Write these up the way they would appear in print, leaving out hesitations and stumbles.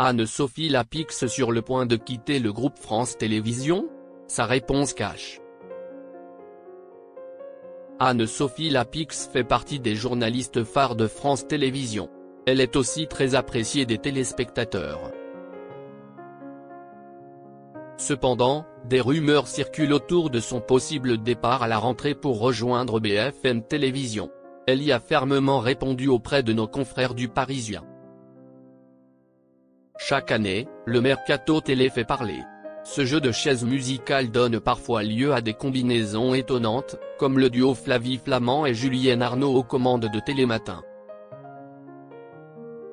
Anne-Sophie Lapix sur le point de quitter le groupe France Télévisions? Sa réponse cache. Anne-Sophie Lapix fait partie des journalistes phares de France Télévisions. Elle est aussi très appréciée des téléspectateurs. Cependant, des rumeurs circulent autour de son possible départ à la rentrée pour rejoindre BFM Télévisions. Elle y a fermement répondu auprès de nos confrères du Parisien. Chaque année, le mercato télé fait parler. Ce jeu de chaises musicales donne parfois lieu à des combinaisons étonnantes, comme le duo Flavie Flament et Julienne Arnaud aux commandes de Télématin.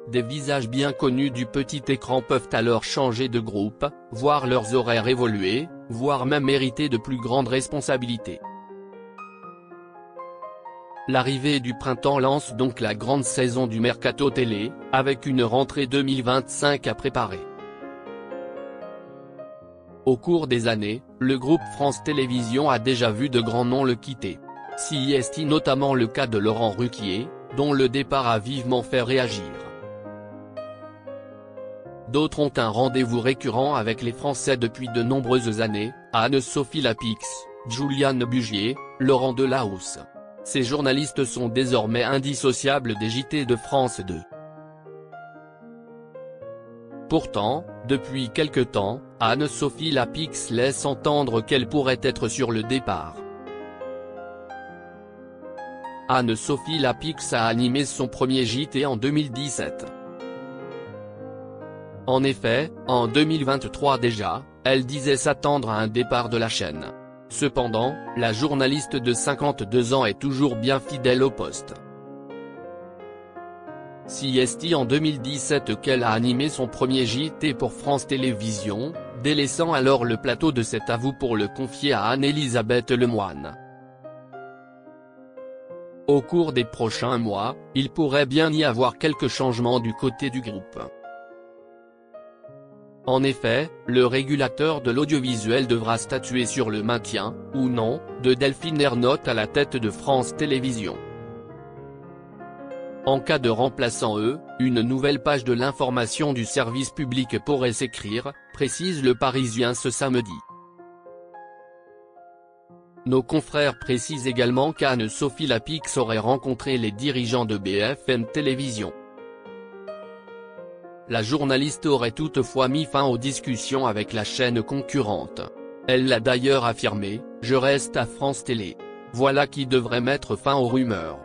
Des visages bien connus du petit écran peuvent alors changer de groupe, voir leurs horaires évoluer, voire même hériter de plus grandes responsabilités. L'arrivée du printemps lance donc la grande saison du mercato télé, avec une rentrée 2025 à préparer. Au cours des années, le groupe France Télévisions a déjà vu de grands noms le quitter. S'y est notamment le cas de Laurent Ruquier, dont le départ a vivement fait réagir. D'autres ont un rendez-vous récurrent avec les Français depuis de nombreuses années, Anne-Sophie Lapix, Juliane Bugier, Laurent Delahousse. Ces journalistes sont désormais indissociables des JT de France 2. Pourtant, depuis quelque temps, Anne-Sophie Lapix laisse entendre qu'elle pourrait être sur le départ. Anne-Sophie Lapix a animé son premier JT en 2017. En effet, en 2023 déjà, elle disait s'attendre à un départ de la chaîne. Cependant, la journaliste de 52 ans est toujours bien fidèle au poste. Si est en 2017 qu'elle a animé son premier JT pour France Télévisions, délaissant alors le plateau de Cet Avou pour le confier à Anne-Elisabeth Lemoine. Au cours des prochains mois, il pourrait bien y avoir quelques changements du côté du groupe. En effet, le régulateur de l'audiovisuel devra statuer sur le maintien, ou non, de Delphine Ernotte à la tête de France Télévisions. En cas de remplaçant une nouvelle page de l'information du service public pourrait s'écrire, précise Le Parisien ce samedi. Nos confrères précisent également qu'Anne-Sophie Lapix aurait rencontré les dirigeants de BFM Télévisions. La journaliste aurait toutefois mis fin aux discussions avec la chaîne concurrente. Elle l'a d'ailleurs affirmé, « Je reste à France Télé. Voilà qui devrait mettre fin aux rumeurs ».